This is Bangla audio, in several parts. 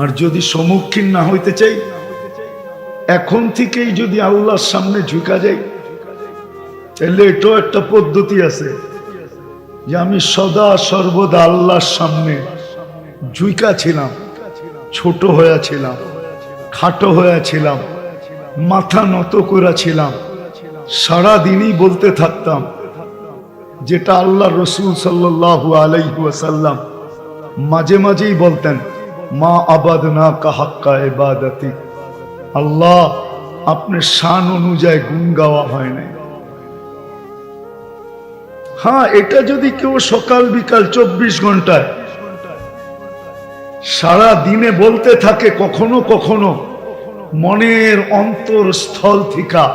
আর যদি সম্মুখীন না হইতে চাই, এখন থেকেই যদি আল্লাহর সামনে ঝুঁকা যাই, তাহলে এটাও একটা পদ্ধতি আছে যে আমি সদা সর্বদা আল্লাহর সামনে ঝুঁকা ছিলাম, ছোট হয়েছিলাম, খাটো হয়েছিলাম, মাথা নত করেছিলাম, সারাদিনই বলতে থাকতাম যেটা আল্লাহ রসুল সাল্লাল্লাহু আলাইহি ওয়াসাল্লাম মাঝে মাঝেই বলতেন, মা আবাদনা কা হাক্কা ইবাদতি, আল্লাহ আপনার শান অনুযায়ী গুণ গাওয়া হয় নাই। হ্যাঁ, এটা যদি কেউ সকাল বিকাল 24 ঘন্টায় সারা দিনে বলতে থাকে, কখনো কখনো মনের অন্তরস্থল থেকে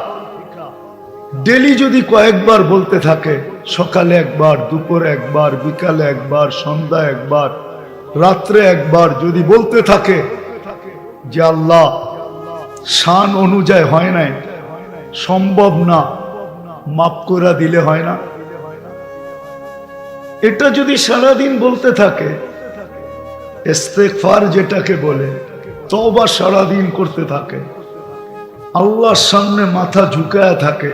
ডেলি যদি কয়েকবার বলতে থাকে, সকালে একবার, দুপুরে একবার, বিকালে একবার, সন্ধ্যা একবার, রাত্রে একবার যদি বলতে থাকে যে আল্লাহ শান অনুযায়ী হয় নাই, সম্ভব না, মাফ করে দিলে হয় না, এটা যদি সারাদিন বলতে থাকে, ইস্তেগফার যেটাকে বলে, তওবা সারাদিন করতে থাকে, আল্লাহর সামনে মাথা ঝুঁকায় থাকে,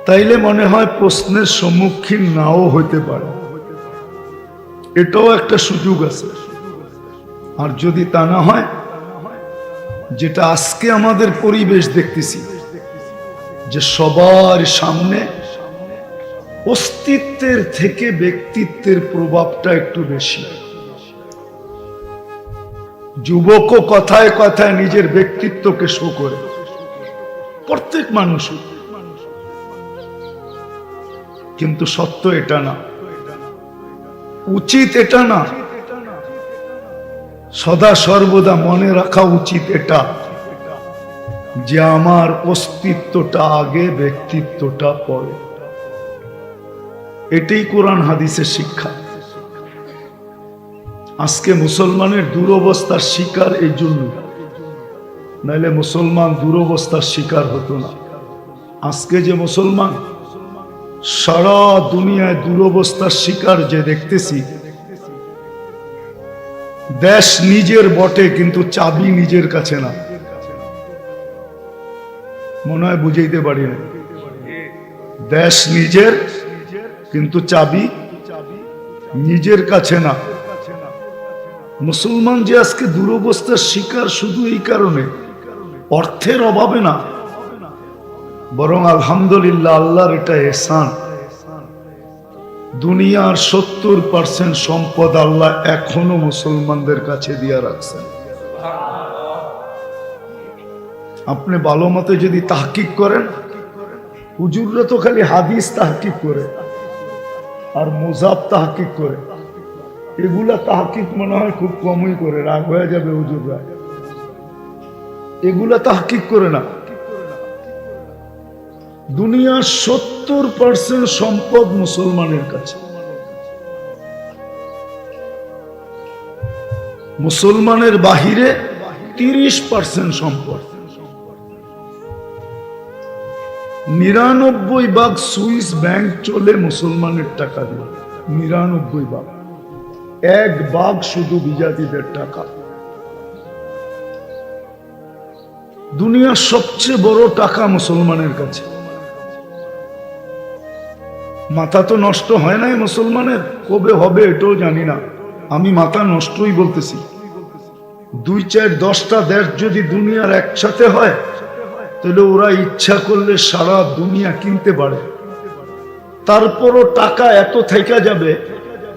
তাইলে মনে হয় প্রশ্নের সম্মুখীন নাও হইতে পারে, এটাও একটা সুযোগ আছে। আর যদি তা না হয়, যেটা আজকে আমাদের পরিবেশ দেখতেছি, যে সবার সামনে অস্তিত্বের থেকে ব্যক্তিত্বের প্রভাবটা একটু বেশি। যুবকও কথায় কথায় নিজের ব্যক্তিত্বকে শো করে, প্রত্যেক মানুষ, কিন্তু সত্য এটা না, উচিত এটা না। সদা সর্বদা মনে রাখা উচিত এটা যে আমার অস্তিত্বটা আগে, ব্যক্তিত্বটা পরে। এটাই কোরআন হাদিসের শিক্ষা। আজকে মুসলমানের দুরবস্থার শিকার এই জন্য, নাইলে মুসলমান দুরবস্থার শিকার হতো না। আজকে যে মুসলমান সারা দুনিয়ায় দুরবস্থার শিকার যে দেখতেছি, দেশ নিজের বটে কিন্তু চাবি নিজের কাছে না। মনে হয় বুঝাইতে পারি না। দেশ নিজের কিন্তু চাবি নিজের কাছে না। মুসলমান যে আজকে দুরবস্থার শিকার শুধু এই কারণে, অর্থের অভাবে না, বরং আলহামদুলিল্লাহ আল্লাহর এটা এহসান, দুনিয়ার 70% সম্পদ আল্লাহ এখনো মুসলমানদের কাছে দিয়া রাখছেন। আপনি ভালো মতো যদি তাহকিক করেন, হুজুররা তো খালি হাদিস তাহকিক করে আর মুজাব তাহকিক করে, এগুলা তাহকিক মনে হয় খুব কমই করে, রাগ হয়ে যাবে হুজুররা, এগুলা তাহকিক করে না। দুনিয়ার 70% সম্পদ মুসলমানের কাছে। মুসলমানের বাহিরে 30% সম্পদ। 99% সুইস ব্যাংক চলে মুসলমানের টাকা দিয়ে, 99%। 1% শুধু বিজাতিদের টাকা। দুনিয়ার সবচেয়ে বড় টাকা মুসলমানের কাছে। মাথা তো নষ্ট হয় নাই মুসলমানের, কবে হবে এটাও জানি না, আমি মাথা নষ্টই বলতেছি। 2, 4, 10টা দেশ যদি দুনিয়ার একসাথে হয়, তাহলে ওরা ইচ্ছা করলে সারা দুনিয়া কিনতে পারে। তারপরও টাকা এত থাইকা যাবে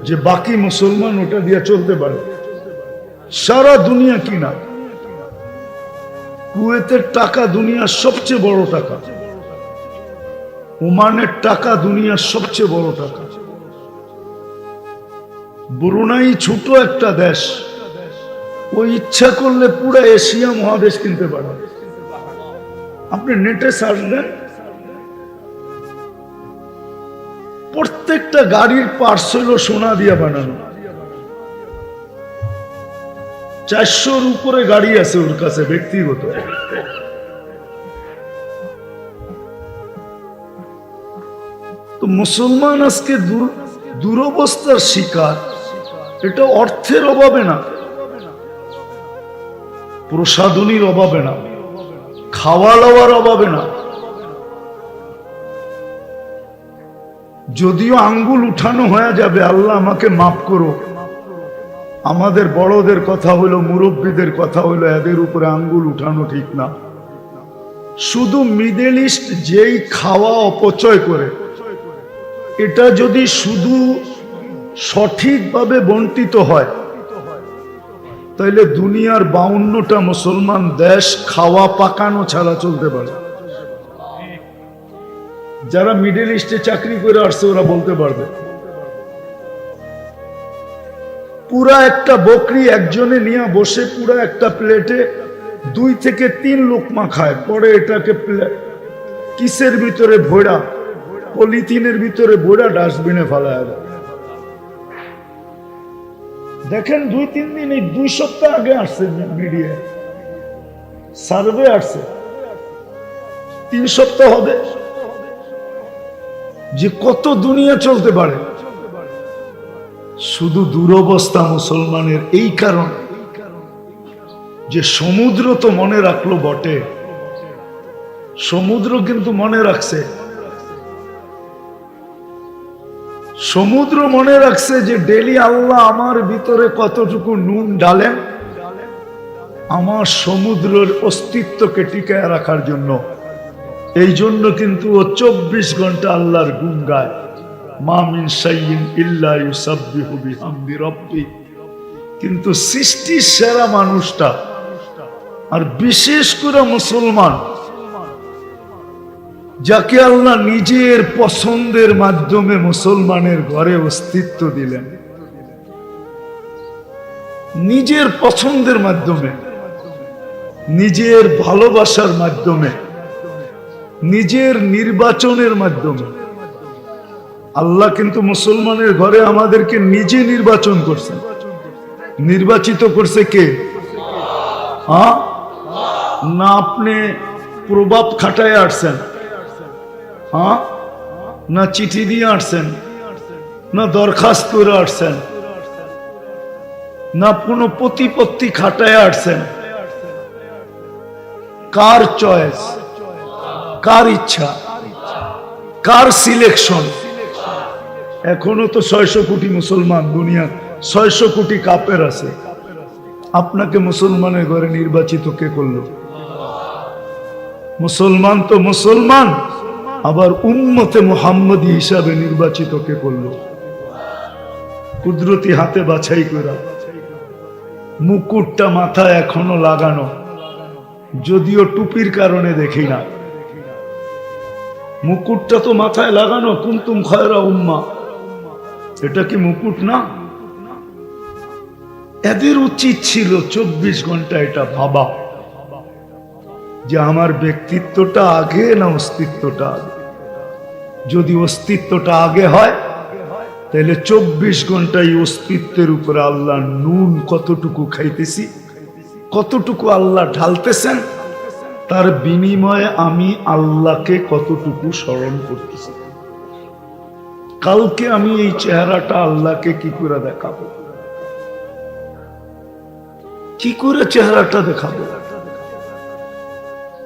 যে বাকি মুসলমান ওটা দিয়ে চলতে পারে। সারা দুনিয়া কিনা। কুয়েতের টাকা দুনিয়ার সবচেয়ে বড় টাকা, ওমানের টাকা দুনিয়ার সবচেয়ে বড় টাকা, ব্রুনাই ছোট একটা দেশ, ও ইচ্ছা করলে পুরো এশিয়া মহাদেশ কিনতে পারে। আপনি নেটে সার্চ দেন, প্রত্যেকটা গাড়ির পার্টস হলো সোনা দিয়ে বানানো। 400-র উপরে গাড়ি আছে ওর কাছে ব্যক্তিগত। তো মুসলমান আজকে দুরবস্থার শিকার, এটা অর্থের অভাবে না, প্রসাদনীর অভাবে না, খাওয়া দাওয়ার অভাবে না। যদিও আঙ্গুল উঠানো হয়ে যাবে, আল্লাহ আমাকে মাফ করো, আমাদের বড়দের কথা হইলো, মুরব্বীদের কথা হইলো, এদের উপরে আঙ্গুল উঠানো ঠিক না। শুধু মিডল ইস্ট যেই খাওয়া অপচয় করে, এটা যদি শুধু সঠিকভাবে বন্টিত হয়, তাইলে দুনিয়ার 52টা মুসলমান দেশ খাওয়া পাকানো ছাড়া চলতে পারে। যারা মিডল ইস্টে চাকরি করে আসছে ওরা বলতে পারবে। পুরা একটা বকরি একজনে নিয়ে বসে পুরা একটা প্লেটে 2 থেকে 3 লোকমা খায়, পরে এটাকে কিসের ভিতরে ভোড়া, পলিথিনের ভিতরে ভোড়া ডাস্টবিনে ফেলায় দেয়। দেখেন 2-3 দিন, এই 2 সপ্তাহ আগে আসছে মিডিয়া সার্ভে আসছে, 3 সপ্তাহ হবে, যে কত দুনিয়া চলতে পারে। শুধু দুরবস্থা মুসলমানের এই কারণ যে সমুদ্র তো মনে রাখলো বটে, সমুদ্র কিন্তু মনে রাখছে, সমুদ্র মনে রাখছে যে ডেলি আল্লাহ আমার ভিতরে কতটুকু নুন ঢালেন আমার সমুদ্রের অস্তিত্বকে টিকায় রাখার জন্য। এই জন্য কিন্তু ও 24 ঘন্টা আল্লাহর গুণ গায়। মা মিন শাইইন ইল্লা ইউসাব্বিহু বিহামদি রাব্বি। কিন্তু সৃষ্টির সেরা মানুষটা, আর বিশেষ করে মুসলমান, যাকে আল্লাহ নিজের পছন্দের মাধ্যমে মুসলমানের ঘরে অস্তিত্ব দিলেন, নিজের পছন্দের মাধ্যমে, নিজের ভালোবাসার মাধ্যমে, নিজের নির্বাচনের মাধ্যমে। আল্লাহ কিন্তু মুসলমানের ঘরে আমাদেরকে নিজে নির্বাচন করছেন। নির্বাচিত করছে কে? না আপনি প্রভাব খাটায় আসছেন, না চিঠি দিয়ে আসছেন, না দরখাস্ত করে আসছেন, না কোনো প্রতিপত্তি খাটায় আসছেন। কার চয়েস, কার ইচ্ছা, কার সিলেকশন? এখনো তো 600 কোটি মুসলমান, দুনিয়া 600 কোটি কাফের আছে। আপনাকে মুসলমানের ঘরে নির্বাচিত কে করলো? মুসলমান তো মুসলমান, আবার উম্মতে মুহাম্মদী হিসাবে নির্বাচিত কে করলো? কুদরতি হাতে বাছাই করা। মুকুটটা মাথায় এখনো লাগানো, যদিও টুপির কারণে দেখি না। মুকুটটা তো মাথায় লাগানো, কুনতুম খায়রা উম্মাহ, এটা কি মুকুট না? এদের উচিত ছিল 24 ঘন্টা এটা ভাবা যে আমার ব্যক্তিত্বটা আগে না অস্তিত্বটা আগে। যদি অস্তিত্বটা আগে হয় তাহলে 24 ঘন্টায় অস্তিত্বের উপরে আল্লাহ নুন কতটুকু খাইতেছি, কতটুকু আল্লাহ ঢালতেছেন, তার বিনিময়ে আমি আল্লাহকে কতটুকু স্মরণ করতেছি। কালকে আমি এই চেহারাটা আল্লাহকে কি করে দেখাবো, কি করে চেহারাটা দেখাবো?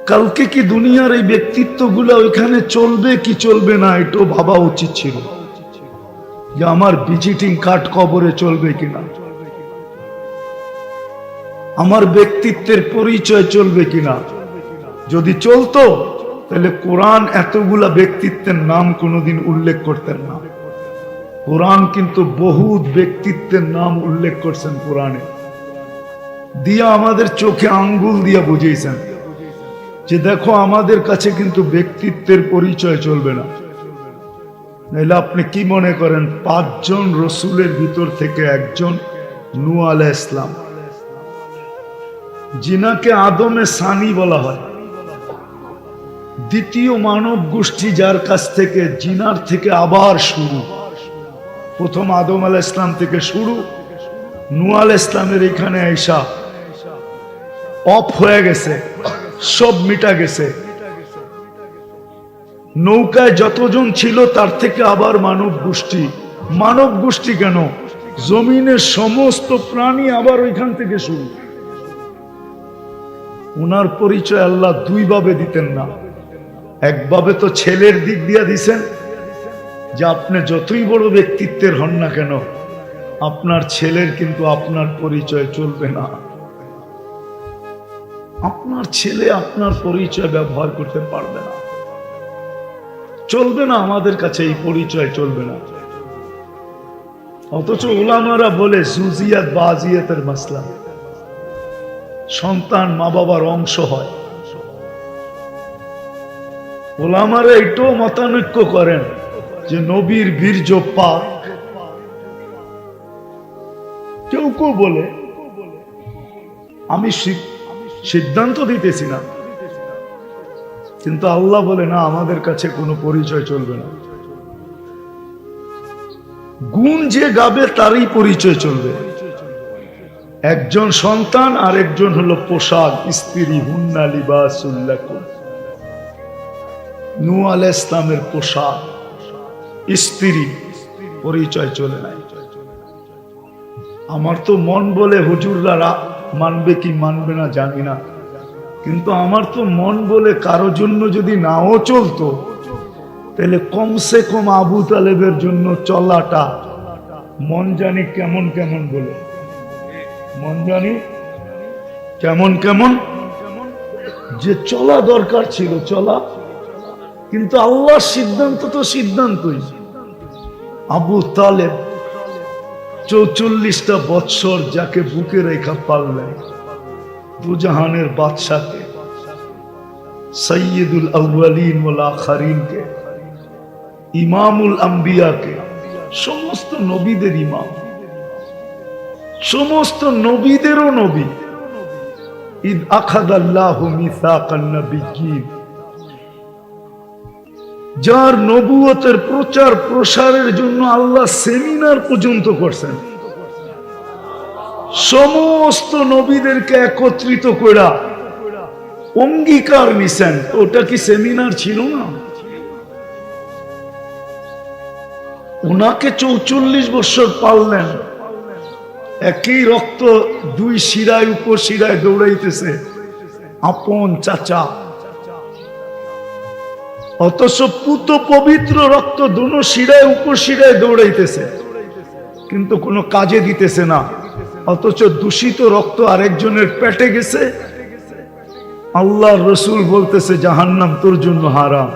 কালকে কি দুনিয়ার এই ব্যক্তিত্বগুলো ওইখানে চলবে কি চলবে না, এটাও ভাবা উচিত ছিল যে আমার ভিজিটিং কার্ড কবরে চলবে কিনা, আমার ব্যক্তিত্বের পরিচয় চলবে কিনা। যদি চলতো তাহলে কোরআন এতগুলা ব্যক্তিত্বের নাম কোনোদিন উল্লেখ করতেন না। কোরআন কিন্তু বহুত ব্যক্তিত্বের নাম উল্লেখ করছেন কোরআনে, দিয়া আমাদের চোখে আঙ্গুল দিয়া বুঝিয়েছেন যে দেখো আমাদের কাছে কিন্তু ব্যক্তিত্বের পরিচয় চলবে না। নাহলে আপনি কি মনে করেন 5 জন রসুলের ভিতর থেকে একজন নূহ আলাইহিস ইসলাম, যিনাকে আদমে সানি বলা হয়, দ্বিতীয় মানব গোষ্ঠী যার কাছ থেকে, জিনার থেকে আবার শুরু। প্রথম আদম আলাইহিস ইসলাম থেকে শুরু, নূহ আলাইহিস ইসলামের এখানে আইসা অফ হয়ে গেছে, সব মিটা গেছে। নৌকায় যতজন ছিল তার থেকে আবার মানব গোষ্ঠী। মানব গোষ্ঠী কেন? জমিনের সমস্ত প্রাণী আবার ওইখান থেকে শুরু। ওনার পরিচয় আল্লাহ দুই ভাবে দিতেন না। একভাবে তো ছেলের দিক দিয়ে দিছেন যে আপনি যতই বড় ব্যক্তিত্বের হন না কেন, আপনার ছেলের কিন্তু আপনার পরিচয় চলবে না। আপনার ছেলে আপনার পরিচয় ব্যবহার করতে পারবে না, চলবে না। আমাদের কাছে এই পরিচয় চলবে না। অথচ উলামারা বলে জুজিয়াত বাজিয়াতের মাসলা, সন্তান মা বাবার অংশ হয়। উলামারা এটাও মতানৈক্য করেন যে নবীর বীর্য পাক। কেউ কেউ বলে, আমি সিদ্ধান্ত দিতেছি না, কিন্তু আল্লাহ বলে না, আমাদের কাছে কোনো পরিচয় চলবে না। গুণ যে গাবে তারই পরিচয় চলবে। একজন সন্তান আর একজন হলো পোশাক, স্ত্রী। হুন্না লিবাসুল লাকুম, নূহ আলাইহিস সালামের পোশাক, স্ত্রী, পরিচয় চলে নাই। আমার তো মন বলে হুজুররা মানবে কি মানবে না জানি না, কিন্তু আমার তো মন বলে কারো জন্য যদি নাও চলতো, তাহলে কমসে কম আবু তালেবের জন্য চলাটা মন জানি কেমন কেমন বলে, মন জানি কেমন কেমন, যে চলা দরকার ছিল চলা। কিন্তু আল্লাহর সিদ্ধান্ত তো সিদ্ধান্তই। আবু তালেব 44টা বৎসর যাকে বুকে রেখা পারলেন, দুজাহানের বাদশাকে, সৈয়দুল আউয়ালিন ওয়াল আখিরিনকে, ইমামুল আম্বিয়াকে, সমস্ত নবীদের ইমাম, সমস্ত নবীদেরও নবী। ইদ আখাযাল্লাহু মিসাকান নাবিয়্যিন, যার নবুয়তের প্রচার প্রসারের জন্য আল্লাহ সেমিনার পর্যন্ত করছেন, সমস্ত নবীদেরকে একত্রিত কইরা অঙ্গীকার নিছেন। ওটা কি সেমিনার ছিল না? ওনাকে 44 বছর পাললেন, একই রক্ত দুই শিরায় উপর শিরায় দৌড়াইতেছে, আপন চাচা। অথচ পুত পবিত্র রক্ত দুনো শিরায় উপর শিরায় দৌড়াইতেছে, কিন্তু কোনো কাজে দিতেছে না। অথচ দূষিত রক্ত আরেকজনের পেটে গেছে, আল্লাহর রসুল বলতেছে জাহান্নাম তোর জন্য হারাম।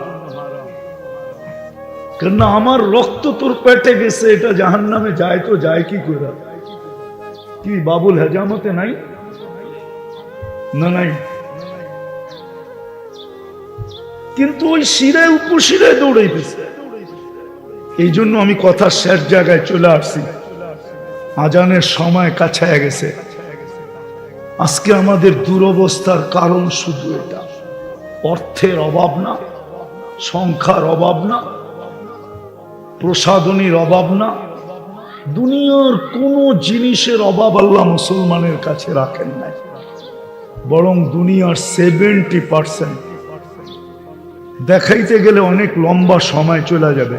কেন আমার রক্ত তোর পেটে গেছে, এটা জাহান্নামে যায় তো যায় কি করে? কি বাবুল হেজামতে নাই? না নাই। কিন্তু ওই শিরায় উপশিরায় দৌড়াইতেছে। এই জন্য আমি কথা শেষ জায়গায় চলে আসছি, আজানের সময় কাছায় গেছে। আজকে আমাদের দুরবস্থার কারণ শুধু এটা, অর্থের অভাব না, সংখ্যার অভাব না, প্রসাধনীর অভাব না, দুনিয়ার কোন জিনিসের অভাব আল্লাহ মুসলমানের কাছে রাখেন নাই। বরং দুনিয়ার 70% দেখাইতে গেলে অনেক লম্বা সময় চলে যাবে।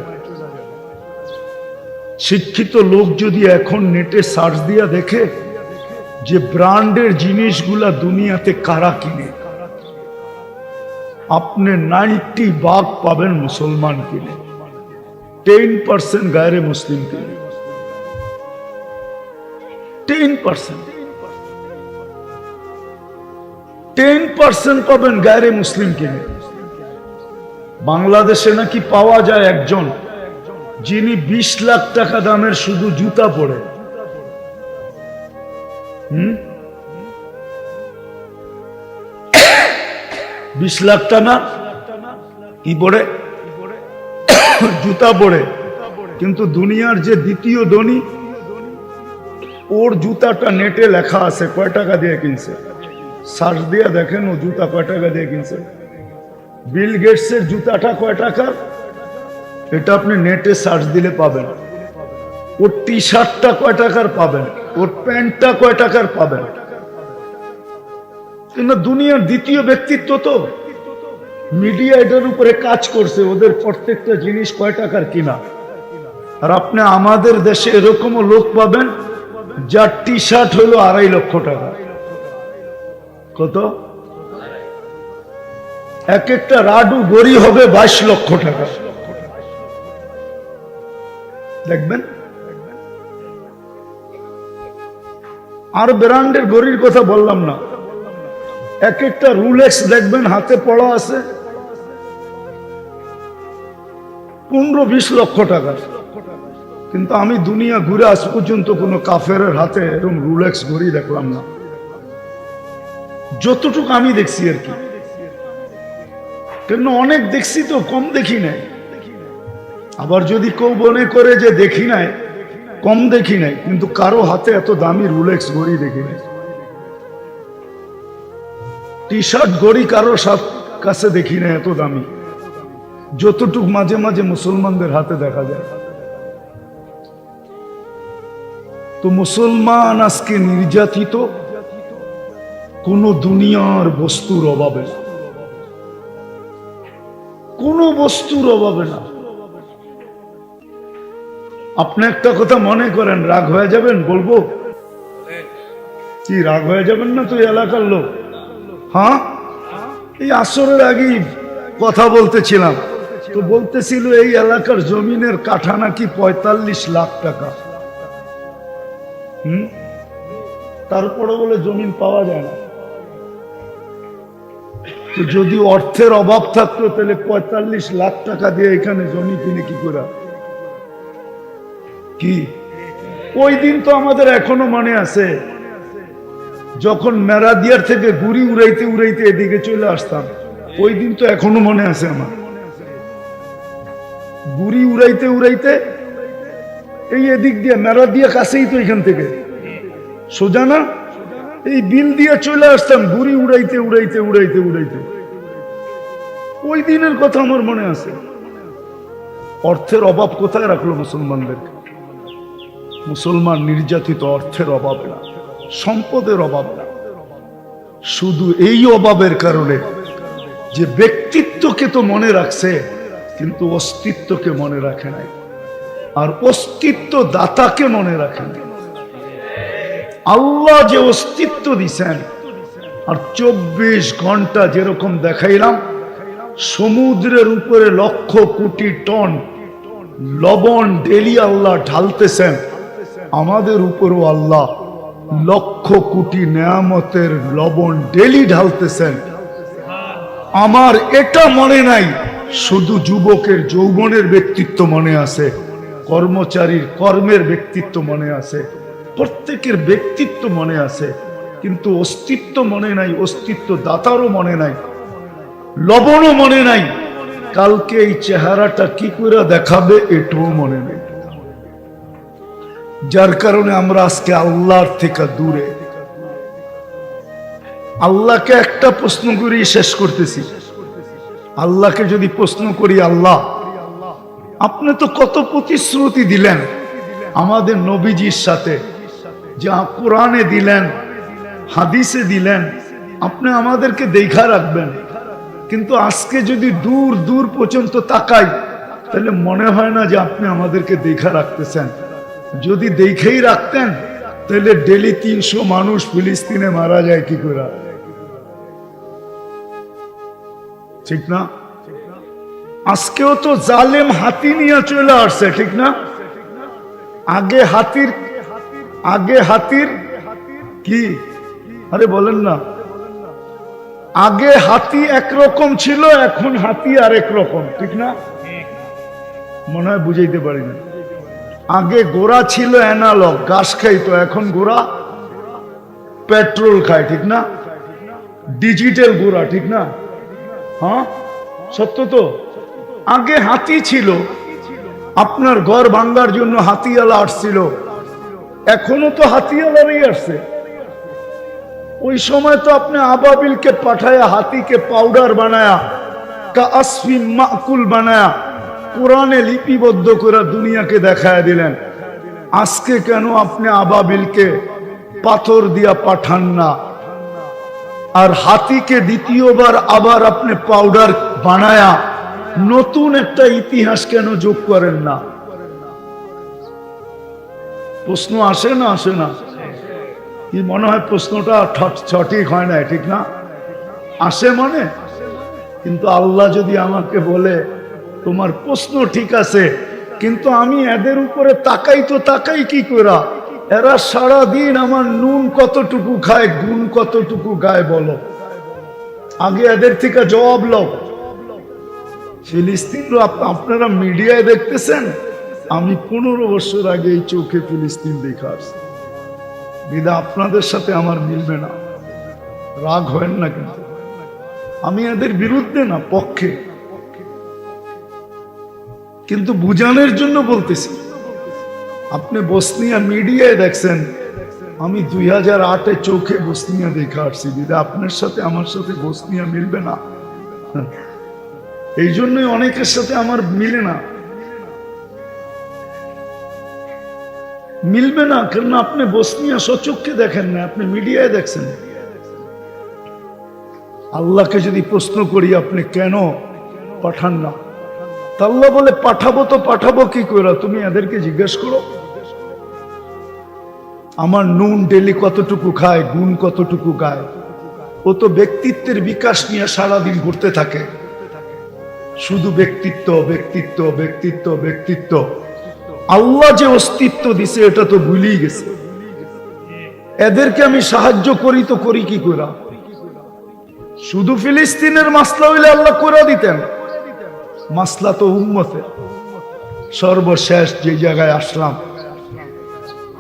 শিক্ষিত লোক যদি এখন নেটে সার্চ দিয়া দেখে যে ব্র্যান্ডের জিনিসগুলা দুনিয়াতে কারা কিনে, আপনি 90% পাবেন মুসলমান কিনে, 10% গায়রে মুসলিম কিনে। 10% পাবেন গায়রে মুসলিম কিনে। বাংলাদেশে নাকি পাওয়া যায় একজন যিনি 20 লাখ টাকা দামের শুধু জুতা পরে। 20 লাখ টাকা কি পরে? জুতা পরে। কিন্তু দুনিয়ার যে দ্বিতীয় ধনী, ওর জুতাটা নেটে লেখা আছে কয় টাকা দিয়ে কিনছে, সার্চ দিয়ে দেখেন ও জুতা কয় টাকা দিয়ে কিনছে। বিল গেটসের জুতাটা কয় টাকার, এটা আপনি নেটে সার্চ দিলে পাবেন। ওর টি শার্টটা কয় টাকার পাবেন, ওর প্যান্টটা কয় টাকার পাবেন। কিন্তু দুনিয়ার দ্বিতীয় ব্যক্তিত্ব তো মিডিয়া এটার উপরে কাজ করছে, ওদের প্রত্যেকটা জিনিস কয় টাকার কিনা। আর আপনি আমাদের দেশে এরকমও লোক পাবেন যার টি শার্ট হলো 2.5 লক্ষ টাকা। কত? এক একটা রাডু গড়ি হবে 22 লক্ষ টাকা। দেখবেন। আর ব্র্যান্ডের গড়ির কথা বললাম না, এক একটা রুলেক্স দেখবেন হাতে পড়া আছে 15-20 লক্ষ টাকা। কিন্তু আমি দুনিয়া ঘুরে আজ পর্যন্ত কোনো কাফেরের হাতে এরকম রুলেক্স ঘড়ি দেখলাম না, যতটুকু আমি দেখছি আর কি। কেন অনেক দেখছি তো, কম দেখি নাই। আবার যদি কেউ মনে করে যে দেখি নাই, কম দেখি নাই, কিন্তু কারো হাতে এত দামি রুলেক্স ঘড়ি দেখি নাই। টি শার্ট ঘড়ি কারো কাছে দেখি নাই এত দামি, যতটুক মাঝে মাঝে মুসলমানদের হাতে দেখা যায়। তো মুসলমান আজকে নির্যাতিত কোন দুনিয়ার বস্তুর অভাবে, কোন বস্তুর অভাবে না। আপনি একটা কথা মনে করেন, রাগ হয়ে যাবেন, বলবো কি রাগ হয়ে যাবেন না? তো এলাকার লোক, হ্যাঁ, এই আসরের আগেই কথা বলতেছিলাম, তো বলতেছিল এই এলাকার জমিনের কাঠা নাকি 45 লাখ টাকা। তারপরে বলে জমিন পাওয়া যায় না। তো যদি অর্থের অভাব থাকতো তাহলে 45 লাখ টাকা দিয়ে এখানে জমি কিনে কি করে? কি ওই দিন তো আমাদের এখনো মনে আছে, যখন মেরাদিয়ার থেকে গুড়ি উড়াইতে উড়াইতে এদিকে চলে আসতাম, ওই দিন তো এখনো মনে আছে আমার। গুড়ি উড়াইতে উড়াইতে এই এদিক দিয়ে মেরাদিয়া কাছেই তো, এখান থেকে সোজা না, এই বিল দিয়ে চলে আসতাম গুড়ি উড়াইতে উড়াইতে উড়াইতে উড়াইতে। ওই দিনের কথা আমার মনে আছে। অর্থের অভাব কোথায় রাখলো মুসলমানদেরকে? মুসলমান নির্যাতিত অর্থের অভাবে না, সম্পদের অভাব না, শুধু এই অভাবের কারণে যে ব্যক্তিত্বকে তো মনে রাখছে কিন্তু অস্তিত্বকে মনে রাখে নাই, আর অস্তিত্ব দাতাকে মনে রাখে নাই। আল্লাহ যে অস্তিত্ব দিছেন, আর 24 ঘন্টা যেরকম দেখাইলাম, সমুদ্রের উপরে লক্ষ কোটি টন লবণ ডেলি আল্লাহ ঢালতেছেন, আমাদের উপরও আল্লাহ লক্ষ কোটি নেয়ামতের লবণ ডেলি ঢালতেছেন। আমার এটা মনে নাই, শুধু যুবকের যৌবনের ব্যক্তিত্ব মনে আছে, কর্মচারীর কর্মের ব্যক্তিত্ব মনে আছে, প্রত্যেকের ব্যক্তিত্ব মনে আছে, কিন্তু অস্তিত্ব মনে নাই, অস্তিত্ব দাতারও মনে নাই, লবণও মনে নাই। কালকে এই চেহারাটা কি করে দেখাবে এটাও মনে নেই। যার কারণে আমরা আজকে আল্লাহর থেকে দূরে। আল্লাহকে একটা প্রশ্ন করি শেষ করতেছি। আল্লাহকে যদি প্রশ্ন করি, আল্লাহ আপনি তো কত প্রতিশ্রুতি দিলেন আমাদের নবীজির সাথে, যা কোরআনে দিলেন, হাদিসে দিলেন, আপনি আমাদেরকে দেখা রাখবেন, কিন্তু আজকে যদি দূর দূর পর্যন্ত তাকাই তাহলে মনে হয় না যে আপনি আমাদেরকে দেখা রাখতেছেন। যদি দেখেই রাখতেন তাহলে ডেলি 300 মানুষ ফিলিস্তিনে মারা যায় কি করে? ঠিক না? আজকেও তো জালেম হাতি নিয়ে চলে আসছে, ঠিক না? আগে হাতির কি, আরে বলেন না, আগে হাতি একরকম ছিল, এখন হাতি আরেক রকম, ঠিক না? মনে হয় বুঝাইতে পারি না। আগে ঘোড়া ছিল অ্যানালগ, ঘাস খাইতো, এখন ঘোড়া পেট্রোল খায়, ঠিক না? ডিজিটাল ঘোড়া, ঠিক না? হ্যাঁ, সত্য তো। আগে হাতি ছিল, আপনার ঘর ভাঙ্গার জন্য হাতিওয়ালা আসছিল, এখনো তো হাতিওয়ালারই আসছে। ওই সময় তো আপনি আবাবিলকে পাঠায়া হাতিকে পাউডার বানায়া কাসফিন মাকুল বানায়া কোরআনে লিপিবদ্ধ করে দুনিয়াকে দেখায় দিলেন। আজকে কেন আপনি আবাবিলকে পাথর দিয়া পাঠান না, আর হাতিকে দ্বিতীয়বার আবার আপনি পাউডার বানায়া নতুন একটা ইতিহাস কেন যোগ করেন না? প্রশ্ন আসে না আসে না? কি মনে হয় প্রশ্নটা সঠিক হয় না, ঠিক না? আসে মনে। কিন্তু আল্লাহ যদি আমাকে বলে তোমার প্রশ্ন ঠিক আছে, কিন্তু আমি এদের উপরে তাকাই তো তাকাই কি করা, এরা সারা দিন আমার নুন কতটুকু খায়, গুণ কতটুকু গায়, বলো। আগে এদের থেকে জবাব লও। ফিলিস্তিন আপনারা মিডিয়ায় দেখতেছেন, আমি 15 বছর আগে এই চোখে ফিলিস্তিন দেখা আসছি। বিদা আপনাদের সাথে আমার মিলবে না, রাগ হয় না, কিন্তু আমি এদের বিরুদ্ধে না, পক্ষে। কিন্তু বুঝানোর জন্য বলতেছি। আপনি বসনিয়া মিডিয়ায় দেখছেন, আমি 2008-এ চোখে বসনিয়া দেখা আসছি। দিদা আপনার সাথে আমার সাথে বসনিয়া মিলবে না, এই জন্যই অনেকের সাথে আমার মিলে না, মিলবে না। কারণ আপনি বসনিয়া সচক্ষে দেখেন না, আপনি মিডিয়ায় দেখছেন। আল্লাহকে যদি প্রশ্ন করি আপনি কেন পাঠান না, তা আল্লাহ বলে পাঠাবো তো পাঠাবো কি করে, তুমি এদেরকে জিজ্ঞেস করো। আমার নুন ডেলি কতটুকু খায়, গুণ কতটুকু গায়। ও তো ব্যক্তিত্বের বিকাশ নিয়ে সারাদিন ঘুরতে থাকে, শুধু ব্যক্তিত্ব ব্যক্তিত্ব ব্যক্তিত্ব ব্যক্তিত্ব। আল্লাহ যে অস্তিত্ব দিছে এটা তো ভুলেই গেছে। এদেরকে আমি সাহায্য করি তো করি কি করে? শুধু ফিলিস্তিনের মাসলা হইলে আল্লাহ করে দিতেন, মাসলা তো উম্মতে। সর্বশেষ যে জায়গায় আসলাম,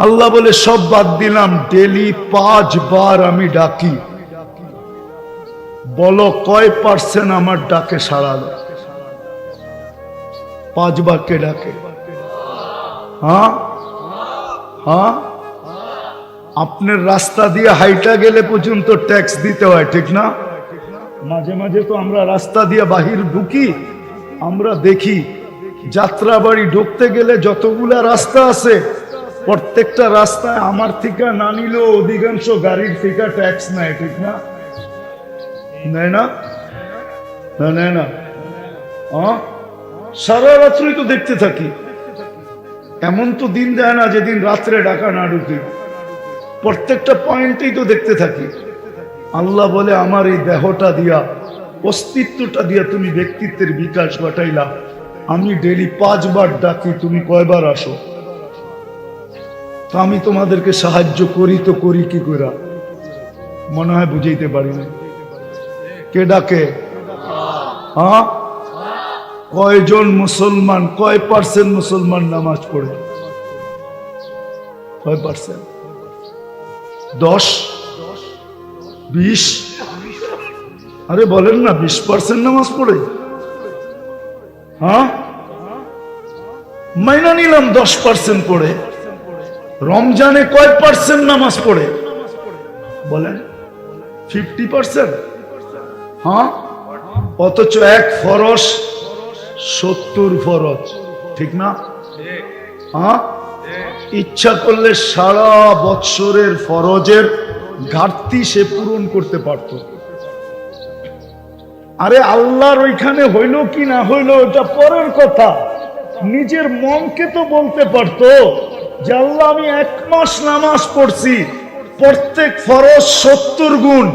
আল্লাহ বলে সব বাদ দিলাম, ডেলি 5 বার আমি ডাকি, বলো কয় % আমার ডাকে সাড়া দেয়? 5 বার কে ডাকে? হ্যাঁ হ্যাঁ, আপনার রাস্তা দিয়ে হাইটা গেলে পর্যন্ত ট্যাক্স দিতে হয়, ঠিক না? মাঝে মাঝে তো আমরা রাস্তা দিয়ে বাহির ঢুকি, আমরা দেখি যাত্রাবাড়ি ঢুকতে গেলে যতগুলা রাস্তা আছে, প্রত্যেকটা রাস্তায় আমার থেকে না নিলেও অধিকাংশ গাড়ির থেকে ট্যাক্স নেয়, ঠিক না? নেয় না? নেয় না? সারা রাত্রি তো দেখতে থাকি, এমন তো দিন যায় না যেদিন রাত্রে ডাকা না ঢুকি, প্রত্যেকটা পয়েন্টেই তো দেখতে থাকি। আল্লাহ বলে আমার এই দেহটা দিয়া, অস্তিত্বটা দিয়া তুমি ব্যক্তিত্বের বিকাশ ঘটাইলা, আমি ডেলি 5 বার ডাকি, তুমি কয়বার আসো? তো আমি তোমাদেরকে সাহায্য করি তো করি কি করে? মনে হয় বুঝাইতে পারি না। কে ডাকে? হ্যাঁ, কয়জন মুসলমান, কয় % মুসলমান নামাজ পড়ে? কয় %? 10, 20? আরে বলেন না, 20% নামাজ পড়ে। হ্যাঁ, মাইনা নিলাম 10% পড়ে। রমজানে কয় % নামাজ পড়ে বলেন? 50%। হ্যাঁ, অথচ এক ফরজ 70 ফরজ, ঠিক না? হ্যাঁ, ইচ্ছা করলে সারা বৎসরের ফরজের ঘাটতি সে পূরণ করতে পারত। আরে আল্লাহর ওইখানে হইল কি না হইল এটা পরের কথা, নিজের মনকে তো বলতে পারতো যে আল্লাহ আমি 1 মাস নামাজ পড়ছি, প্রত্যেক ফরজ 70 গুণ,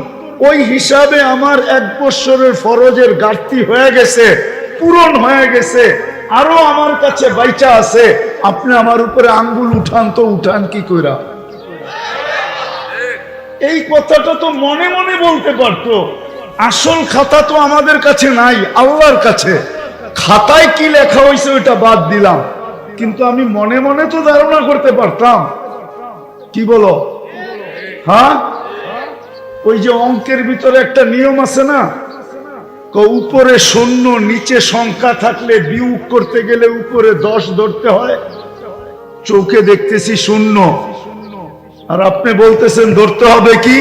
ওই হিসাবে আমার 1 বৎসরের ফরজের ঘাটতি হয়ে গেছে, পূরণ হয়ে গেছে, আরো আমার কাছে বাইচা আছে, আপনি আমার উপরে আঙ্গুল উঠান তো উঠান কি কইরা? এই কথাটা তো মনে মনে বলতে পারতো। আসল খাতা তো আমাদের কাছে নাই, আল্লাহর কাছে। খাতায় কি লেখা হয়েছে ওইটা বাদ দিলাম, কিন্তু আমি মনে মনে তো ধারণা করতে পারতাম। কি বলো? হ্যাঁ, ওই যে অঙ্কের ভিতরে একটা নিয়ম আছে না, উপরে 0 নিচে সংখ্যা থাকলে বিয়োগ করতে গেলে উপরে 10 ধরতে হয়। চোখে দেখতেছি 0, আর আপনি বলতেছেন ধরতে হবে কি?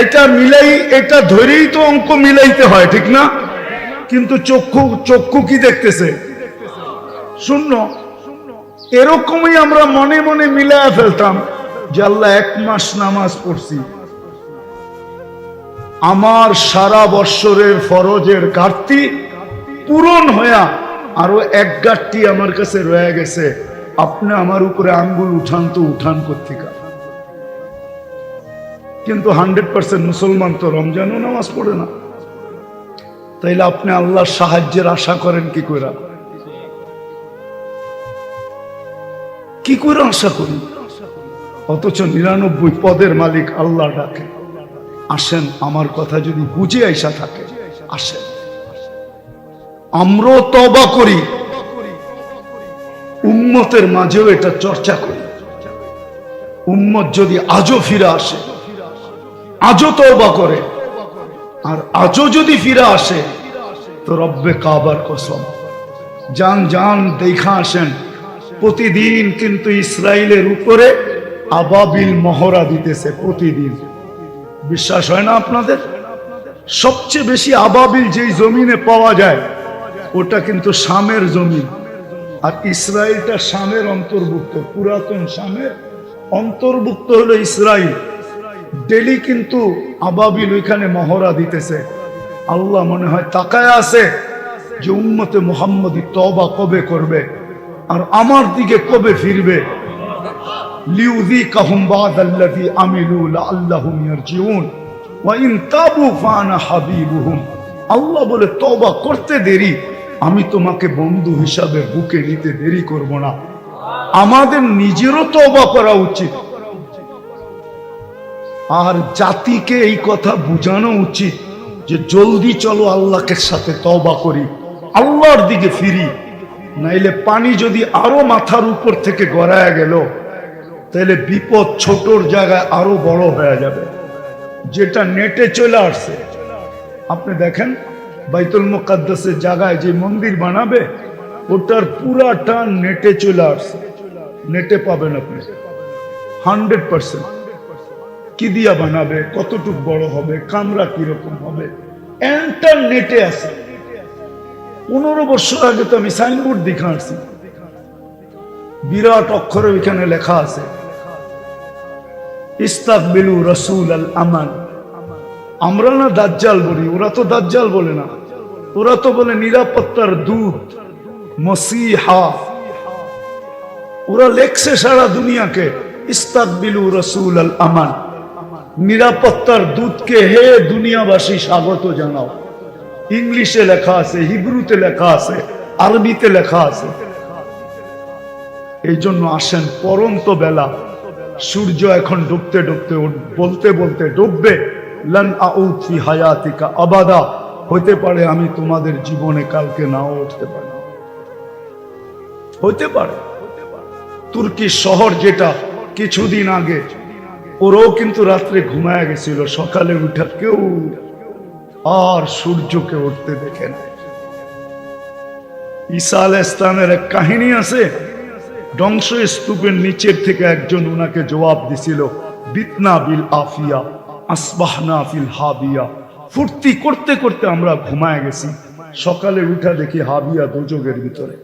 এটা মিলাই, এটা ধরেই তো অঙ্ক মিলাইতে হয়, ঠিক না? কিন্তু চক্ষু কি দেখতেছে? 0। এরকমই আমরা মনে মনে মিলায়া ফেলতাম যে আল্লাহ 1 মাস নামাজ পড়ছি, আমার সারা বৎসরের ফরজের ঘাটতি পূরণ হইয়া আরো 1 ঘাটতি আমার কাছে রয়ে গেছে, আপনি আমার উপরে আঙ্গুল উঠান তো উঠান কোত্থেকা? কিন্তু 100% মুসলমান তো রমজানও নামাজ পড়ে না, তাইলে আপনি আল্লাহর সাহায্যের আশা করেন কি করে? কি করে আশা করি? অথচ 99 পদের মালিক আল্লাহ ডাকে, আসেন আমার কথা যদি বুঝে আইসা থাকে আসেন। আমরাও তওবা করি, উম্মতের মাঝেও এটা চর্চা করি। উম্মত যদি আজও ফিরে আসে, আজও তওবা করে, আর আজও যদি ফিরে আসে, তো রব্বে কাবার কসম, যান যান দেখা আসেন। প্রতিদিন কিন্তু ইসরায়েলের উপরে আবাবিল মহড়া দিতেছে প্রতিদিন। বিশ্বাস হয় না আপনাদের? সবচেয়ে বেশি আবাবিল যেই জমিনে পাওয়া যায় ওটা কিন্তু শামের জমিন, আর ইসরায়েলটা শামের অন্তর্ভুক্ত, পুরাতন শামের অন্তর্ভুক্ত হলো ইসরায়েল। ডেলি কিন্তু আবাবিল ওইখানে মহড়া দিতেছে। আল্লাহ মনে হয় তাকায় আছে যে উম্মতে মুহাম্মদী তওবা কবে করবে আর আমার দিকে কবে ফিরবে। লিউযিকাহুম বা'দাল্লাযী আমিলু লাআল্লাহুম ইয়ারজিউন ওয়া ইন তাবু ফানা হাবিবুহুম। আল্লাহ বলে তওবা করতে দেরি, আমি তোমাকে বন্ধু হিসাবে বুকে নিতে দেরি করব না। আমাদের নিজেরও তওবা করা উচিত, আর জাতিকে এই কথা বোঝানো উচিত যে জলদি চলো আল্লাহকে সাথে তওবা করি, আল্লাহর দিকে ফিরি। নাইলে পানি যদি আরো মাথার উপর থেকে গড়ায় গেল, তাহলে বিপদ ছোটর জায়গায় আরো বড় হয়ে যাবে। যেটা নেটে চলে আসছে, আপনি দেখেন বাইতুল মুকাদ্দাসের জায়গায় যে মন্দির বানাবে ওটার পুরাটা নেটে চলে আসছে। নেটে পাবেন আপনি 100%। কি দিয়া বানাবে, কতটুক বড় হবে, কামরা কিরকম হবে, নেটে আছে। 15 বছর আগে তো আমি সাইনবোর্ড দেখে আসছি, বিরাট অক্ষরে ওইখানে লেখা আছে ইস্তাকবিলু রাসূল আল আমান। আমরা না দাজ্জাল বলি, ওরা তো দাজ্জাল বলে না, ওরা তো বলে নিরাপত্তার দূত মসিহা। ওরা লেখছে সারা দুনিয়াকে ইস্তাকবিলু রাসূল আল আমান, নিরাপত্তার দূতকে হে দুনিয়াবাসী স্বাগত জানাও। ইংলিশে লেখা আছে, হিব্রুতে লেখা আছে, আরবিতে লেখা আছে। এই জন্য আসেন, পরন্ত বেলা, সূর্য এখন ডুবতে ডুবতে বলতে বলতে ডুববে। লান আউদ ফি হায়াতিকা আবাদা, হইতে পারে আমি তোমাদের জীবনে কালকে নাও উঠতে পারি, হইতে পারে। তুর্কি শহর যেটা কিছুদিন আগে, ওরাও কিন্তু রাত্রে ঘুমায় গেছিল, সকালে উঠা কেউ আর সূর্যকে উঠতে দেখে না। ঈসা আলাইহিস ইসলামের এক কাহিনী আছে, ধ্বংস স্তূপের নিচের থেকে একজন ওনাকে জবাব দিছিল, বিতনা বিল আফিয়া আসবাহনা ফিল হাবিয়া। ফুর্তি করতে করতে আমরা ঘুমায় গেছি, সকালে উঠা দেখি হাবিয়া দোজখের ভিতরে।